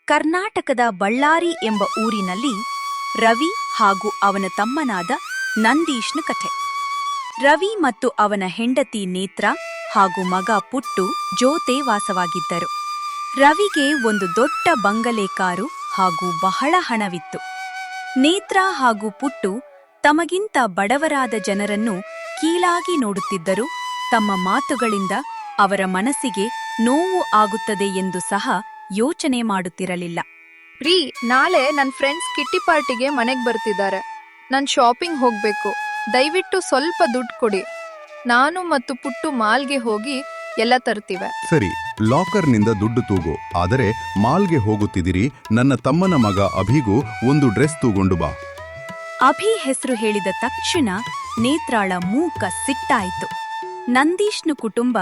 ಕರ್ನಾಟಕದ ಬಳ್ಳಾರಿ ಎಂಬ ಊರಿನಲ್ಲಿ ರವಿ ಹಾಗೂ ಅವನ ತಮ್ಮನಾದ ನಂದೀಶ್ನ ಕಥೆ. ರವಿ ಮತ್ತು ಅವನ ಹೆಂಡತಿ ನೇತ್ರ ಹಾಗೂ ಮಗ ಪುಟ್ಟು ಜೋತೆ ವಾಸವಾಗಿದ್ದರು. ರವಿಗೆ ಒಂದು ದೊಡ್ಡ ಬಂಗಲೆ ಕಾರು ಹಾಗೂ ಬಹಳ ಹಣವಿತ್ತು. ನೇತ್ರ ಹಾಗೂ ಪುಟ್ಟು ತಮಗಿಂತ ಬಡವರಾದ ಜನರನ್ನು ಕೀಳಾಗಿ ನೋಡುತ್ತಿದ್ದರು. ತಮ್ಮ ಮಾತುಗಳಿಂದ ಅವರ ಮನಸ್ಸಿಗೆ ನೋವು ಆಗುತ್ತದೆ ಎಂದು ಸಹ ಯೋಚನೆ ಮಾಡುತ್ತಿರಲಿಲ್ಲ. ರೀ, ನಾಳೆ ನನ್ನ ಫ್ರೆಂಡ್ಸ್ ಕಿಟ್ಟಿ ಪಾರ್ಟಿಗೆ ಮನೆಗೆ ಬರ್ತಿದ್ದಾರೆ. ನಾನು ಶಾಪಿಂಗ್ ಹೋಗ್ಬೇಕು. ದಯವಿಟ್ಟು ಸ್ವಲ್ಪ ದುಡ್ಡು ಕೊಡಿ. ನಾನು ಮತ್ತು ಪುಟ್ಟು ಮಾಲ್ಗೆ ಹೋಗಿ ಎಲ್ಲ ತರ್ತೀವಿ. ಸರಿ, ಲಾಕರ್ನಿಂದ ದುಡ್ಡು ತೂಗು. ಆದರೆ ಮಾಲ್ಗೆ ಹೋಗುತ್ತಿದ್ದೀರಿ, ನನ್ನ ತಮ್ಮನ ಮಗ ಅಭಿಗೂ ಒಂದು ಡ್ರೆಸ್ ತೂಗೊಂಡು ಬಾ. ಅಭಿ ಹೆಸರು ಹೇಳಿದ ತಕ್ಷಣ ನೇತ್ರಾಳ ಮೂಕ ಸಿಟ್ಟಾಯಿತು. ನಂದೀಶ್ನ ಕುಟುಂಬ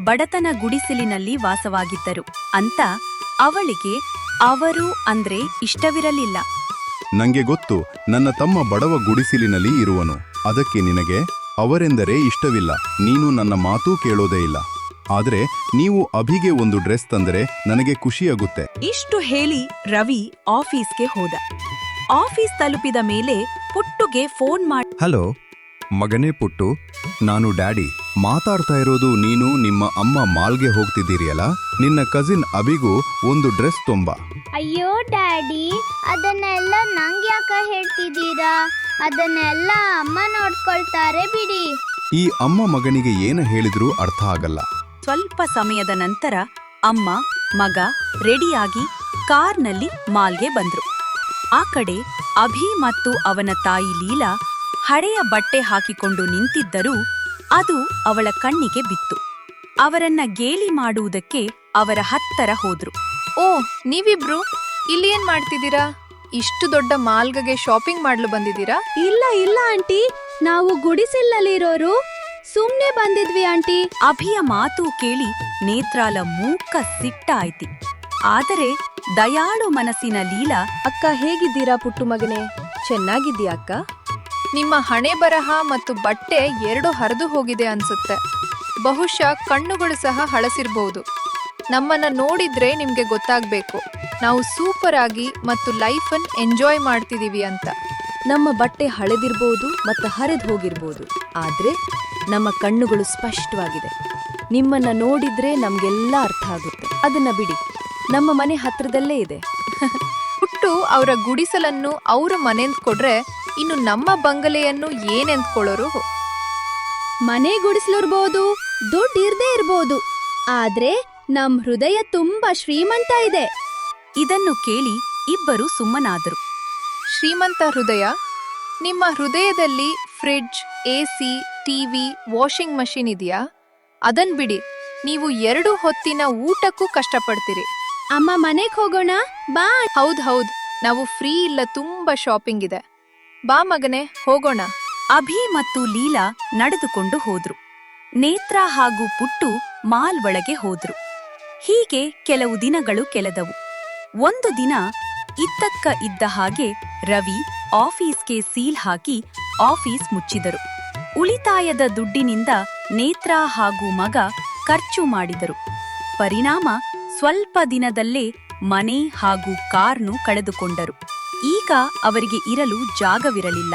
ಬಡತನ ಗುಡಿಸಲಿನಲ್ಲಿ ವಾಸವಾಗಿದ್ದರು ಅಂತ ಅವಳಿಗೆ ಅವರು ಅಂದ್ರೆ ಇಷ್ಟವಿರಲಿಲ್ಲ. ನಂಗೆ ಗೊತ್ತು, ನನ್ನ ತಮ್ಮ ಬಡವ ಗುಡಿಸಿಲಿನಲ್ಲಿ ಇರುವನು. ಅದಕ್ಕೆ ನಿನಗೆ ಅವರೆಂದರೆ ಇಷ್ಟವಿಲ್ಲ. ನೀನು ನನ್ನ ಮಾತೂ ಕೇಳೋದೇ ಇಲ್ಲ. ಆದರೆ ನೀವು ಅಭಿಗೆ ಒಂದು ಡ್ರೆಸ್ ತಂದರೆ ನನಗೆ ಖುಷಿಯಾಗುತ್ತೆ. ಇಷ್ಟು ಹೇಳಿ ರವಿ ಆಫೀಸ್ಗೆ ಹೋದ. ಆಫೀಸ್ ತಲುಪಿದ ಮೇಲೆ ಪುಟ್ಟುಗೆ ಫೋನ್ ಮಾಡಿ, ಹಲೋ ಮಗನೇ ಪುಟ್ಟು, ನಾನು ಡ್ಯಾಡಿ ಮಾತಾಡ್ತಾ ಇರೋದು. ನೀನು ನಿಮ್ಮ ಅಮ್ಮ ಮಾಲ್ಗೆ ಹೋಗ್ತಿದ್ದೀರಿಯಲ್ಲ, ನಿನ್ನ ಕಸಿನ್ ಅಭಿಗೂ ಒಂದು ಡ್ರೆಸ್ ತೊಂಬ. ಅಯ್ಯೋ ಡ್ಯಾಡಿ, ಅದನ್ನೆಲ್ಲ ನಂಗೆ ಯಾಕೆ ಹೇಳ್ತಿದ್ದೀರಾ? ಅದನ್ನೆಲ್ಲ ಅಮ್ಮ ನೋಡ್ಕೊಳ್ತಾರೆ ಬಿಡಿ. ಈ ಅಮ್ಮ ಮಗನಿಗೆ ಏನು ಹೇಳಿದ್ರೂ ಅರ್ಥ ಆಗಲ್ಲ. ಸ್ವಲ್ಪ ಸಮಯದ ನಂತರ ಅಮ್ಮ ಮಗ ರೆಡಿಯಾಗಿ ಕಾರ್ನಲ್ಲಿ ಮಾಲ್ಗೆ ಬಂದ್ರು. ಆ ಕಡೆ ಅಭಿ ಮತ್ತು ಅವನ ತಾಯಿ ಲೀಲಾ ಹಳೆಯ ಬಟ್ಟೆ ಹಾಕಿಕೊಂಡು ನಿಂತಿದ್ದರೂ ಅದು ಅವಳ ಕಣ್ಣಿಗೆ ಬಿತ್ತು. ಅವರನ್ನ ಗೇಲಿ ಮಾಡುವುದಕ್ಕೆ ಅವರ ಹತ್ತರ ಹೋದ್ರು. ಓ, ನೀವಿಬ್ರು ಇಲ್ಲಿ ಏನ್ ಮಾಡ್ತಿದ್ದೀರಾ? ಇಷ್ಟು ದೊಡ್ಡ ಮಾಲ್ಗೆ ಶಾಪಿಂಗ್ ಮಾಡ್ಲು ಬಂದಿದ್ದೀರಾ? ಇಲ್ಲ ಆಂಟಿ, ನಾವು ಗುಡಿಸಲಲ್ಲಿರೋರು. ಸುಮ್ನೆ ಬಂದಿದ್ವಿ ಆಂಟಿ. ಅಭಿಯ ಮಾತು ಕೇಳಿ ನೇತ್ರಾಲ ಮೂಕ ಸಿಟ್ಟಾಯ್ತಿ. ಆದರೆ ದಯಾಳು ಮನಸ್ಸಿನ ಲೀಲಾ, ಅಕ್ಕ ಹೇಗಿದ್ದೀರಾ ಪುಟ್ಟು ಮಗನೇ? ಚೆನ್ನಾಗಿದ್ದೀಯಾ ಅಕ್ಕ? ನಿಮ್ಮ ಹಣೆ ಬರಹ ಮತ್ತು ಬಟ್ಟೆ ಎರಡು ಹರಿದು ಹೋಗಿದೆ ಅನ್ಸುತ್ತೆ. ಬಹುಶಃ ಕಣ್ಣುಗಳು ಸಹ ಹಳಸಿರ್ಬಹುದು. ನಮ್ಮನ್ನ ನೋಡಿದ್ರೆ ನಿಮ್ಗೆ ಗೊತ್ತಾಗ್ಬೇಕು, ನಾವು ಸೂಪರ್ ಆಗಿ ಮತ್ತು ಲೈಫನ್ ಎಂಜಾಯ್ ಮಾಡ್ತಿದೀವಿ ಅಂತ. ನಮ್ಮ ಬಟ್ಟೆ ಹಳೆದಿರ್ಬೋದು ಮತ್ತು ಹರಿದು ಹೋಗಿರ್ಬೋದು, ಆದ್ರೆ ನಮ್ಮ ಕಣ್ಣುಗಳು ಸ್ಪಷ್ಟವಾಗಿದೆ. ನಿಮ್ಮನ್ನ ನೋಡಿದ್ರೆ ನಮ್ಗೆಲ್ಲ ಅರ್ಥ ಆಗುತ್ತೆ. ಅದನ್ನ ಬಿಡಿ, ನಮ್ಮ ಮನೆ ಹತ್ರದಲ್ಲೇ ಇದೆ. ಪುಟ್ಟು ಅವರ ಗುಡಿಸಲನ್ನು ಅವ್ರ ಮನೆಂದ್ ಕೊಡ್ರೆ, ಇನ್ನು ನಮ್ಮ ಬಂಗಲೆಯನ್ನು ಏನೆಂದ್ಕೊಳ್ಳೋರು? ಮನೆ ಗುಡಿಸ್ಲಿರ್ಬೋದು, ದುಡ್ಡು ಇರ್ದೇ ಇರ್ಬೋದು, ಆದ್ರೆ ನಮ್ ಹೃದಯ ತುಂಬಾ ಶ್ರೀಮಂತ ಇದೆ. ಇದನ್ನು ಕೇಳಿ ಇಬ್ಬರು ಸುಮ್ಮನಾದರು. ಶ್ರೀಮಂತ ಹೃದಯ? ನಿಮ್ಮ ಹೃದಯದಲ್ಲಿ fridge, AC, TV, washing machine ಇದೆಯಾ? ಅದನ್ ಬಿಡಿ, ನೀವು 2 ಹೊತ್ತಿನ ಊಟಕ್ಕೂ ಕಷ್ಟಪಡ್ತೀರಿ. ಅಮ್ಮ, ಮನೆಗ್ ಹೋಗೋಣ ಬಾ. ಹೌದ್, ನಾವು ಫ್ರೀ ಇಲ್ಲ, ತುಂಬಾ ಶಾಪಿಂಗ್ ಇದೆ. ಬಾ ಮಗನೆ, ಹೋಗೋಣ. ಅಭಿ ಮತ್ತು ಲೀಲಾ ನಡೆದುಕೊಂಡು ಹೋದ್ರು. ನೇತ್ರ ಹಾಗೂ ಪುಟ್ಟು ಮಾಲ್ ಒಳಗೆ ಹೋದ್ರು. ಹೀಗೆ ಕೆಲವು ದಿನಗಳು ಕೆಳೆದವು. ಒಂದು ದಿನ ಇದ್ದಕ್ಕ ಇದ್ದ ಹಾಗೆ ರವಿ ಆಫೀಸ್ಗೆ ಸೀಲ್ ಹಾಕಿ ಆಫೀಸ್ ಮುಚ್ಚಿದರು. ಉಳಿತಾಯದ ದುಡ್ಡಿನಿಂದ ನೇತ್ರ ಹಾಗೂ ಮಗ ಖರ್ಚು ಮಾಡಿದರು. ಪರಿಣಾಮ ಸ್ವಲ್ಪ ದಿನದಲ್ಲೇ ಮನೆ ಹಾಗೂ ಕಾರ್ನು ಕಳೆದುಕೊಂಡರು. ಈಗ ಅವರಿಗೆ ಇರಲು ಜಾಗವಿರಲಿಲ್ಲ.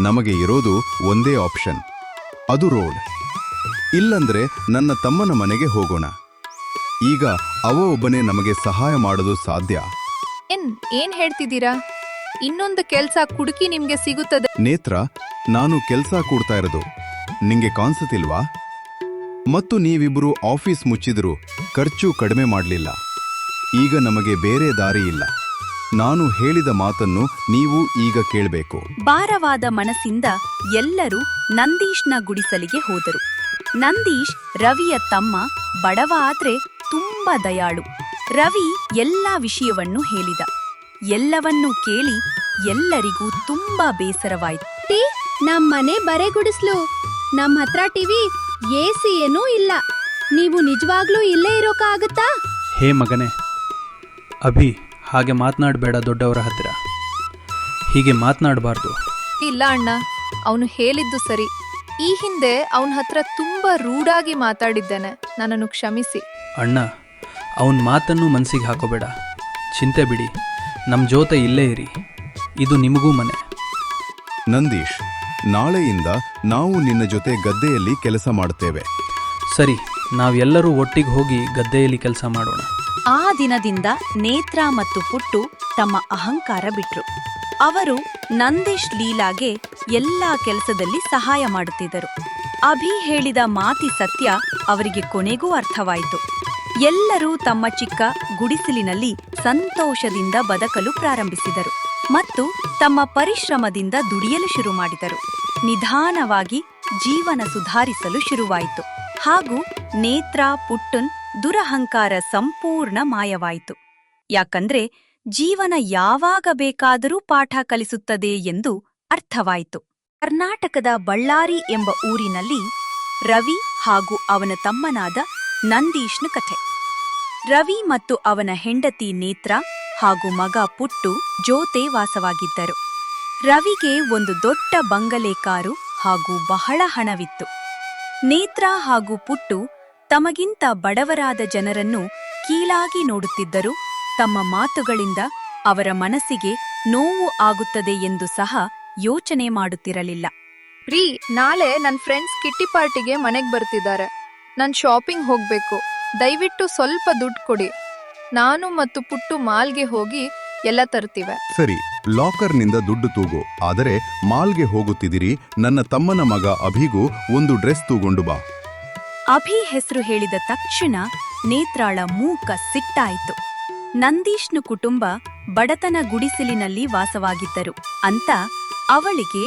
ನಮಗೆ ಇರೋದು ಒಂದೇ ಆಪ್ಷನ್, ಅದು ರೋಡ್. ಇಲ್ಲಂದ್ರೆ ನನ್ನ ತಮ್ಮನ ಮನೆಗೆ ಹೋಗೋಣ. ಈಗ ಒಬ್ಬನೇ ನಮಗೆ ಸಹಾಯ ಮಾಡೋದು ಸಾಧ್ಯ. ಏನ್ ಹೇಳ್ತಿದ್ದೀರಾ? ಇನ್ನೊಂದು ಕೆಲ್ಸ ಕುಡುಕಿ ನಿಮ್ಗೆ ಸಿಗುತ್ತದೆ. ನೇತ್ರ, ನಾನು ಕೆಲ್ಸ ಕೂಡ್ತಾ ಇರೋದು ನಿಂಗೆ ಕಾಣಿಸುತ್ತಿಲ್ವಾ? ಮತ್ತು ನೀವಿಬ್ರು ಆಫೀಸ್ ಮುಚ್ಚಿದ್ರು ಖರ್ಚು ಕಡಿಮೆ ಮಾಡಲಿಲ್ಲ. ಈಗ ನಮಗೆ ಬೇರೆ ದಾರಿ ಇಲ್ಲ. ನಾನು ಹೇಳಿದ ಮಾತನ್ನು ನೀವು ಈಗ ಕೇಳಬೇಕು. ಭಾರವಾದ ಮನಸ್ಸಿಂದ ಎಲ್ಲರೂ ನಂದೀಶ್ನ ಗುಡಿಸಲಿಗೆ ಹೋದರು. ನಂದೀಶ್ ರವಿಯ ತಮ್ಮ, ಬಡವ ಆದ್ರೆ ತುಂಬಾ ದಯಾಳು. ರವಿ ಎಲ್ಲಾ ವಿಷಯವನ್ನು ಹೇಳಿದ. ಎಲ್ಲವನ್ನೂ ಕೇಳಿ ಎಲ್ಲರಿಗೂ ತುಂಬಾ ಬೇಸರವಾಯಿತು. ನಮ್ ಮನೆ ಬರೆ ಗುಡಿಸ್ಲು, ನಮ್ ಹತ್ರ ಟಿವಿ, AC ಏನೂ ಇಲ್ಲ. ನೀವು ನಿಜವಾಗ್ಲೂ ಇಲ್ಲೇ ಇರೋಕ್ಕಾಗತ್ತಾ? ಹೇ ಮಗನೇ ಅಭಿ, ಹಾಗೆ ಮಾತನಾಡಬೇಡ. ದೊಡ್ಡವರ ಹತ್ತಿರ ಹೀಗೆ ಮಾತನಾಡಬಾರ್ದು. ಇಲ್ಲ ಅಣ್ಣ, ಅವನು ಹೇಳಿದ್ದು ಸರಿ. ಈ ಹಿಂದೆ ಅವನ ಹತ್ರ ತುಂಬಾ ರೂಢಾಗಿ ಮಾತಾಡಿದ್ದೇನೆ. ನನ್ನನ್ನು ಕ್ಷಮಿಸಿ. ಅಣ್ಣ, ಅವನ ಮಾತನ್ನು ಮನಸ್ಸಿಗೆ ಹಾಕೋಬೇಡ. ಚಿಂತೆ ಬಿಡಿ, ನಮ್ಮ ಜೊತೆ ಇಲ್ಲೇ ಇರಿ. ಇದು ನಿಮಗೂ ಮನೆ. ನಂದೀಶ್, ನಾಳೆಯಿಂದ ನಾವು ನಿನ್ನ ಜೊತೆ ಗದ್ದೆಯಲ್ಲಿ ಕೆಲಸ ಮಾಡುತ್ತೇವೆ. ಸರಿ, ನಾವೆಲ್ಲರೂ ಒಟ್ಟಿಗೆ ಹೋಗಿ ಗದ್ದೆಯಲ್ಲಿ ಕೆಲಸ ಮಾಡೋಣ. ಆ ದಿನದಿಂದ ನೇತ್ರ ಮತ್ತು ಪುಟ್ಟು ತಮ್ಮ ಅಹಂಕಾರ ಬಿಟ್ರು. ಅವರು ನಂದೀಶ್ ಲೀಲಾಗೆ ಎಲ್ಲಾ ಕೆಲಸದಲ್ಲಿ ಸಹಾಯ ಮಾಡುತ್ತಿದ್ದರು. ಅಭಿ ಹೇಳಿದ ಮಾತಿ ಸತ್ಯ ಅವರಿಗೆ ಕೊನೆಗೂ ಅರ್ಥವಾಯಿತು. ಎಲ್ಲರೂ ತಮ್ಮ ಚಿಕ್ಕ ಗುಡಿಸಲಿನಲ್ಲಿ ಸಂತೋಷದಿಂದ ಬದುಕಲು ಪ್ರಾರಂಭಿಸಿದರು ಮತ್ತು ತಮ್ಮ ಪರಿಶ್ರಮದಿಂದ ದುಡಿಯಲು ಶುರು ಮಾಡಿದರು. ನಿಧಾನವಾಗಿ ಜೀವನ ಸುಧಾರಿಸಲು ಶುರುವಾಯಿತು ಹಾಗೂ ನೇತ್ರ ಪುಟ್ಟನ್ ದುರಹಂಕಾರ ಸಂಪೂರ್ಣ ಮಾಯವಾಯಿತು. ಯಾಕಂದ್ರೆ ಜೀವನ ಯಾವಾಗ ಬೇಕಾದರೂ ಪಾಠ ಕಲಿಸುತ್ತದೆ ಎಂದು ಅರ್ಥವಾಯಿತು. ಕರ್ನಾಟಕದ ಬಳ್ಳಾರಿ ಎಂಬ ಊರಿನಲ್ಲಿ ರವಿ ಹಾಗೂ ಅವನ ತಮ್ಮನಾದ ನಂದೀಶ್ನ ಕಥೆ. ರವಿ ಮತ್ತು ಅವನ ಹೆಂಡತಿ ನೇತ್ರ ಹಾಗೂ ಮಗ ಪುಟ್ಟು ಜೊತೆ ವಾಸವಾಗಿದ್ದರು. ರವಿಗೆ ಒಂದು ದೊಡ್ಡ ಬಂಗಲೆ ಕಾರು ಹಾಗೂ ಬಹಳ ಹಣವಿತ್ತು. ನೇತ್ರ ಹಾಗೂ ಪುಟ್ಟು ತಮಗಿಂತ ಬಡವರಾದ ಜನರನ್ನು ಕೀಳಾಗಿ ನೋಡುತ್ತಿದ್ದರು. ತಮ್ಮ ಮಾತುಗಳಿಂದ ಅವರ ಮನಸ್ಸಿಗೆ ನೋವು ಆಗುತ್ತದೆ ಎಂದು ಸಹ ಯೋಚನೆ ಮಾಡುತ್ತಿರಲಿಲ್ಲ. ರೀ, ನಾಳೆ ನನ್ನ ಫ್ರೆಂಡ್ಸ್ ಕಿಟ್ಟಿ ಪಾರ್ಟಿಗೆ ಮನೆಗೆ ಬರ್ತಿದ್ದಾರೆ. ನಾನು ಶಾಪಿಂಗ್ ಹೋಗ್ಬೇಕು. ದಯವಿಟ್ಟು ಸ್ವಲ್ಪ ದುಡ್ಡು ಕೊಡಿ. ನಾನು ಮತ್ತು ಪುಟ್ಟು ಮಾಲ್ಗೆ ಹೋಗಿ ಎಲ್ಲ ತರ್ತೀವಿ. ಸರಿ, ಲಾಕರ್ನಿಂದ ದುಡ್ಡು ತೂಗು. ಆದರೆ ಮಾಲ್ಗೆ ಹೋಗುತ್ತಿದ್ದೀರಿ, ನನ್ನ ತಮ್ಮನ ಮಗ ಅಭಿಗೂ ಒಂದು ಡ್ರೆಸ್ ತೂಗೊಂಡು ಬಾ. ಅಭಿ ಹೆಸರು ಹೇಳಿದ ತಕ್ಷಣ ನೇತ್ರಾಳ ಮೂಕ ಸಿಟ್ಟಾಯಿತು. ನಂದೀಶ್ನ ಕುಟುಂಬ ಬಡತನ ಗುಡಿಸಲಿನಲ್ಲಿ ವಾಸವಾಗಿದ್ದರು ಅಂತ ಅವಳಿಗೆ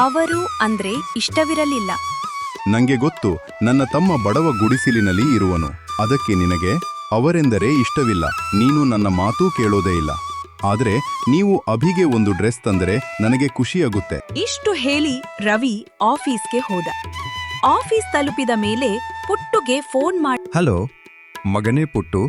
ಅವರು ಅಂದ್ರೆ ಇಷ್ಟವಿರಲಿಲ್ಲ. ನಂಗೆ ಗೊತ್ತು, ನನ್ನ ತಮ್ಮ ಬಡವ ಗುಡಿಸಿಲಿನಲ್ಲಿ ಇರುವನು. ಅದಕ್ಕೆ ನಿನಗೆ ಅವರೆಂದರೆ ಇಷ್ಟವಿಲ್ಲ. ನೀನು ನನ್ನ ಮಾತೂ ಕೇಳೋದೇ ಇಲ್ಲ. ಆದರೆ ನೀವು ಅಭಿಗೆ ಒಂದು ಡ್ರೆಸ್ ತಂದರೆ ನನಗೆ ಖುಷಿಯಾಗುತ್ತೆ. ಇಷ್ಟು ಹೇಳಿ ರವಿ ಆಫೀಸ್ಗೆ ಹೋದ. ಆಫೀಸ್ ತಲುಪಿದ ಮೇಲೆ ಪುಟ್ಟುಗೆ ಫೋನ್ ಮಾಡಿ, ಹಲೋ ಮಗನೇ ಪುಟ್ಟು,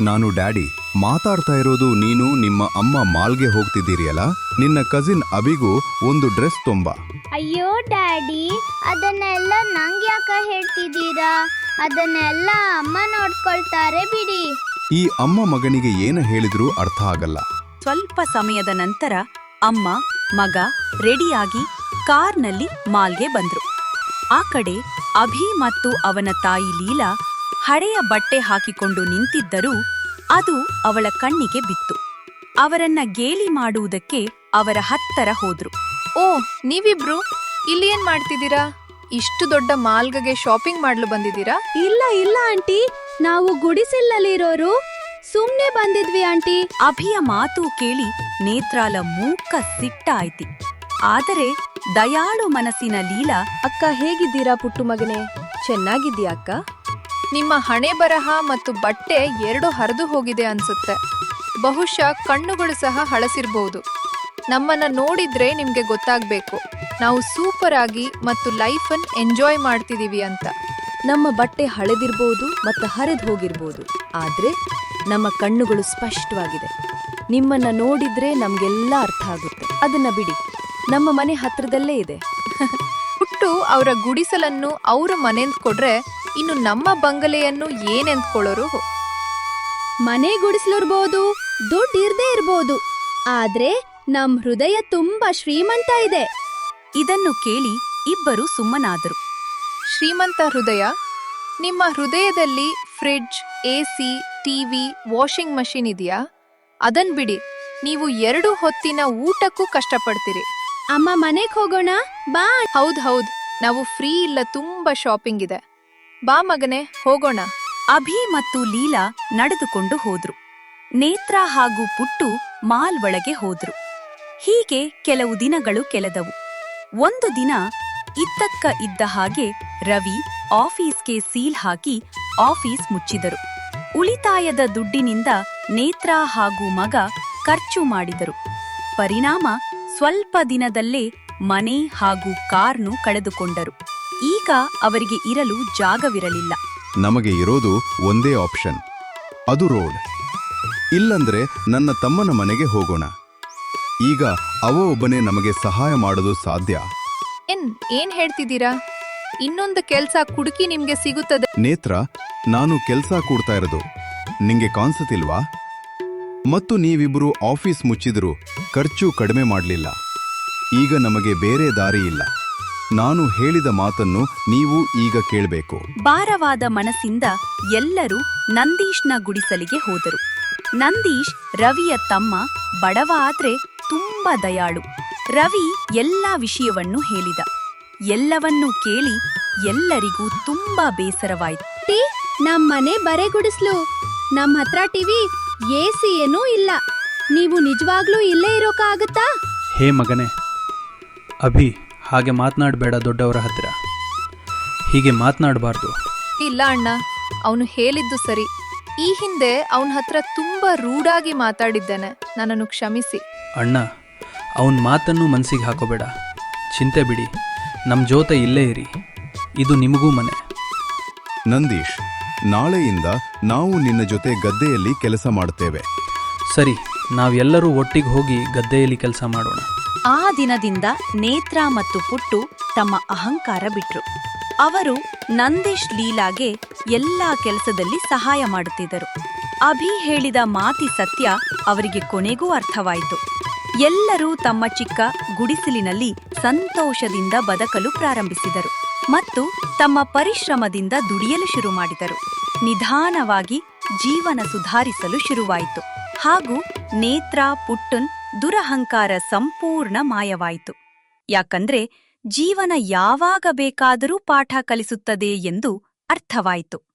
ನಾನು ಡ್ಯಾಡಿ ಮಾತಾಡ್ತಾ ಇರೋದು. ನೀನು ನಿಮ್ಮ ಅಮ್ಮ ಮಾಲ್ಗೆ ಹೋಗ್ತಿದ್ದೀರಿಯಲ್ಲ, ನಿನ್ನ ಕಸಿನ್ ಅಭಿಗೂ ಒಂದು ಡ್ರೆಸ್ ತೊಂಬ. ಅಯ್ಯೋ ಡ್ಯಾಡಿ, ಅದನ್ನೆಲ್ಲ ನಂಗೆ ಯಾಕೆ ಹೇಳ್ತಿದ್ದೀರಾ? ಅದನ್ನೆಲ್ಲ ಅಮ್ಮ ನೋಡ್ಕೊಳ್ತಾರೆ ಬಿಡಿ. ಈ ಅಮ್ಮ ಮಗನಿಗೆ ಏನು ಹೇಳಿದ್ರೂ ಅರ್ಥ ಆಗಲ್ಲ. ಸ್ವಲ್ಪ ಸಮಯದ ನಂತರ ಅಮ್ಮ ಮಗ ರೆಡಿಯಾಗಿ ಕಾರ್ನಲ್ಲಿ ಮಾಲ್ಗೆ ಬಂದ್ರು. ಆ ಕಡೆ ಅಭಿ ಮತ್ತು ಅವನ ತಾಯಿ ಲೀಲಾ ಹಳೆಯ ಬಟ್ಟೆ ಹಾಕಿಕೊಂಡು ನಿಂತಿದ್ದರೂ ಅದು ಅವಳ ಕಣ್ಣಿಗೆ ಬಿತ್ತು. ಅವರನ್ನ ಗೇಲಿ ಮಾಡುವುದಕ್ಕೆ ಅವರ ಹತ್ತರ ಹೋದ್ರು. ಓ, ನೀವಿಬ್ರು ಇಲ್ಲಿ ಏನ್ ಮಾಡ್ತಿದ್ದೀರಾ? ಇಷ್ಟು ದೊಡ್ಡ ಮಾಲ್ಗೆ ಶಾಪಿಂಗ್ ಮಾಡ್ಲು ಬಂದಿದ್ದೀರಾ? ಇಲ್ಲ ಇಲ್ಲ ಆಂಟಿ, ನಾವು ಗುಡಿಸಲಲ್ಲಿರೋರು. ಸುಮ್ನೆ ಬಂದಿದ್ವಿ ಆಂಟಿ. ಅಭಿಯ ಮಾತು ಕೇಳಿ ನೇತ್ರಾಲ ಮೂಕ ಸಿಟ್ಟಾಯ್ತಿ. ಆದರೆ ದಯಾಳು ಮನಸ್ಸಿನ ಲೀಲಾ, ಅಕ್ಕ ಹೇಗಿದ್ದೀರಾ ಪುಟ್ಟು ಮಗನೇ? ಚೆನ್ನಾಗಿದ್ದೀಯಾ ಅಕ್ಕ? ನಿಮ್ಮ ಹಣೆ ಬರಹ ಮತ್ತು ಬಟ್ಟೆ ಎರಡು ಹರಿದು ಹೋಗಿದೆ ಅನ್ಸುತ್ತೆ. ಬಹುಶಃ ಕಣ್ಣುಗಳು ಸಹ ಹಳಸಿರ್ಬಹುದು. ನಮ್ಮನ್ನ ನೋಡಿದ್ರೆ ನಿಮ್ಗೆ ಗೊತ್ತಾಗ್ಬೇಕು, ನಾವು ಸೂಪರ್ ಆಗಿ ಮತ್ತು ಲೈಫನ್ ಎಂಜಾಯ್ ಮಾಡ್ತಿದೀವಿ ಅಂತ. ನಮ್ಮ ಬಟ್ಟೆ ಹಳೆದಿರ್ಬೋದು ಮತ್ತು ಹರಿದು ಹೋಗಿರ್ಬೋದು, ಆದ್ರೆ ನಮ್ಮ ಕಣ್ಣುಗಳು ಸ್ಪಷ್ಟವಾಗಿದೆ. ನಿಮ್ಮನ್ನ ನೋಡಿದ್ರೆ ನಮ್ಗೆಲ್ಲ ಅರ್ಥ ಆಗುತ್ತೆ. ಅದನ್ನ ಬಿಡಿ, ನಮ್ಮ ಮನೆ ಹತ್ರದಲ್ಲೇ ಇದೆ. ಪುಟ್ಟು ಅವರ ಗುಡಿಸಲನ್ನು ಅವರ ಮನೆಂದ್ ಕೊಡ್ರೆ, ಇನ್ನು ನಮ್ಮ ಬಂಗಲೆಯನ್ನು ಏನೆಂದ್ಕೊಳ್ಳೋರು? ಮನೆ ಗುಡಿಸ್ಲಿರ್ಬೋದು, ದುಡ್ಡು ಇರ್ದೇ ಇರ್ಬೋದು, ಆದ್ರೆ ನಮ್ ಹೃದಯ ತುಂಬಾ ಶ್ರೀಮಂತ ಇದೆ. ಇದನ್ನು ಕೇಳಿ ಇಬ್ಬರು ಸುಮ್ಮನಾದರು. ಶ್ರೀಮಂತ ಹೃದಯ? ನಿಮ್ಮ ಹೃದಯದಲ್ಲಿ fridge, AC, TV, washing machine ಇದೆಯಾ? ಅದನ್ ಬಿಡಿ, ನೀವು 2 ಹೊತ್ತಿನ ಊಟಕ್ಕೂ ಕಷ್ಟಪಡ್ತೀರಿ. ಅಮ್ಮ, ಮನೆಗ್ ಹೋಗೋಣ ಬಾ. ಹೌದ್, ನಾವು ಫ್ರೀ ಇಲ್ಲ, ತುಂಬಾ ಶಾಪಿಂಗ್ ಇದೆ. ಬಾ ಮಗನೆ, ಹೋಗೋಣ. ಅಭಿ ಮತ್ತು ಲೀಲಾ ನಡೆದುಕೊಂಡು ಹೋದ್ರು. ನೇತ್ರ ಹಾಗೂ ಪುಟ್ಟು ಮಾಲ್ ಒಳಗೆ ಹೋದ್ರು. ಹೀಗೆ ಕೆಲವು ದಿನಗಳು ಕೆಳೆದವು. ಒಂದು ದಿನ ಇದ್ದಕ್ಕ ಇದ್ದ ಹಾಗೆ ರವಿ ಆಫೀಸ್ಗೆ ಸೀಲ್ ಹಾಕಿ ಆಫೀಸ್ ಮುಚ್ಚಿದರು. ಉಳಿತಾಯದ ದುಡ್ಡಿನಿಂದ ನೇತ್ರ ಹಾಗೂ ಮಗ ಖರ್ಚು ಮಾಡಿದರು. ಪರಿಣಾಮ ಸ್ವಲ್ಪ ದಿನದಲ್ಲೇ ಮನೆ ಹಾಗೂ ಕಾರ್ನು ಕಳೆದುಕೊಂಡರು. ಈಗ ಅವರಿಗೆ ಇರಲು ಜಾಗವಿರಲಿಲ್ಲ. ನಮಗೆ ಇರೋದು ಒಂದೇ ಆಪ್ಷನ್, ಅದು ರೋಡ್. ಇಲ್ಲಂದ್ರೆ ನನ್ನ ತಮ್ಮನ ಮನೆಗೆ ಹೋಗೋಣ. ಈಗ ಒಬ್ಬನೇ ನಮಗೆ ಸಹಾಯ ಮಾಡೋದು ಸಾಧ್ಯ. ಏನ್ ಹೇಳ್ತಿದ್ದೀರಾ? ಇನ್ನೊಂದು ಕೆಲ್ಸ ಕುಡುಕಿ ನಿಮ್ಗೆ ಸಿಗುತ್ತದೆ. ನೇತ್ರ, ನಾನು ಕೆಲ್ಸ ಕೂಡ್ತಾ ಇರೋದು ನಿಂಗೆ ಕಾಣಿಸುತ್ತಿಲ್ವಾ? ಮತ್ತು ನೀವಿಬ್ರು ಆಫೀಸ್ ಮುಚ್ಚಿದರೂ ಖರ್ಚು ಕಡಿಮೆ ಮಾಡಲಿಲ್ಲ. ಈಗ ನಮಗೆ ಬೇರೆ ದಾರಿ ಇಲ್ಲ. ನಾನು ಹೇಳಿದ ಮಾತನ್ನು ನೀವು ಈಗ ಕೇಳಬೇಕು. ಭಾರವಾದ ಮನಸ್ಸಿಂದ ಎಲ್ಲರೂ ನಂದೀಶ್ನ ಗುಡಿಸಲಿಗೆ ಹೋದರು. ನಂದೀಶ್ ರವಿಯ ತಮ್ಮ, ಬಡವ ಆದ್ರೆ ತುಂಬಾ ದಯಾಳು. ರವಿ ಎಲ್ಲಾ ವಿಷಯವನ್ನು ಹೇಳಿದ. ಎಲ್ಲವನ್ನೂ ಕೇಳಿ ಎಲ್ಲರಿಗೂ ತುಂಬಾ ಬೇಸರವಾಯಿತು. ನಮ್ ಮನೆ ಬರೆ ಗುಡಿಸ್ಲು, ನಮ್ ಹತ್ರ ಟಿವಿ, ಎಸಿ ಏನೂ ಇಲ್ಲ. ನೀವು ನಿಜವಾಗ್ಲೂ ಇಲ್ಲೇ ಇರೋಕ್ಕಾಗತ್ತಾ? ಹೇ ಮಗನೇ, ಅಭಿ ಹಾಗೆ ಮಾತನಾಡಬೇಡ. ದೊಡ್ಡವರ ಹತ್ತಿರ ಹೀಗೆ ಮಾತನಾಡಬಾರ್ದು. ಇಲ್ಲ ಅಣ್ಣ, ಅವನು ಹೇಳಿದ್ದು ಸರಿ. ಈ ಹಿಂದೆ ಅವನ ಹತ್ರ ತುಂಬಾ ರೂಢಾಗಿ ಮಾತಾಡಿದ್ದೇನೆ, ನನ್ನನ್ನು ಕ್ಷಮಿಸಿ. ಅಣ್ಣ, ಅವನ ಮಾತನ್ನು ಮನಸ್ಸಿಗೆ ಹಾಕೋಬೇಡ. ಚಿಂತೆ ಬಿಡಿ, ನಮ್ಮ ಜೊತೆ ಇಲ್ಲೇ ಇರಿ. ಇದು ನಿಮಗೂ ಮನೆ. ನಂದೀಶ್, ನಾಳೆಯಿಂದ ನಾವು ನಿನ್ನ ಜೊತೆ ಗದ್ದೆಯಲ್ಲಿ ಕೆಲಸ ಮಾಡುತ್ತೇವೆ. ಸರಿ, ನಾವೆಲ್ಲರೂ ಒಟ್ಟಿಗೆ ಹೋಗಿ ಗದ್ದೆಯಲ್ಲಿ ಕೆಲಸ ಮಾಡೋಣ. ಆ ದಿನದಿಂದ ನೇತ್ರ ಮತ್ತು ಪುಟ್ಟು ತಮ್ಮ ಅಹಂಕಾರ ಬಿಟ್ರು. ಅವರು ನಂದೀಶ್ ಲೀಲಾಗೆ ಎಲ್ಲಾ ಕೆಲಸದಲ್ಲಿ ಸಹಾಯ ಮಾಡುತ್ತಿದ್ದರು. ಅಭಿ ಹೇಳಿದ ಮಾತಿ ಸತ್ಯ ಅವರಿಗೆ ಕೊನೆಗೂ ಅರ್ಥವಾಯಿತು. ಎಲ್ಲರೂ ತಮ್ಮ ಚಿಕ್ಕ ಗುಡಿಸಲಿನಲ್ಲಿ ಸಂತೋಷದಿಂದ ಬದುಕಲು ಪ್ರಾರಂಭಿಸಿದರು ಮತ್ತು ತಮ್ಮ ಪರಿಶ್ರಮದಿಂದ ದುಡಿಯಲು ಶುರು ಮಾಡಿದರು. ನಿಧಾನವಾಗಿ ಜೀವನ ಸುಧಾರಿಸಲು ಶುರುವಾಯಿತು ಹಾಗೂ ನೇತ್ರ ಪುಟ್ಟನ್ ದುರಹಂಕಾರ ಸಂಪೂರ್ಣ ಮಾಯವಾಯಿತು. ಯಾಕಂದ್ರೆ ಜೀವನ ಯಾವಾಗ ಬೇಕಾದರೂ ಪಾಠ ಕಲಿಸುತ್ತದೆ ಎಂದು ಅರ್ಥವಾಯಿತು.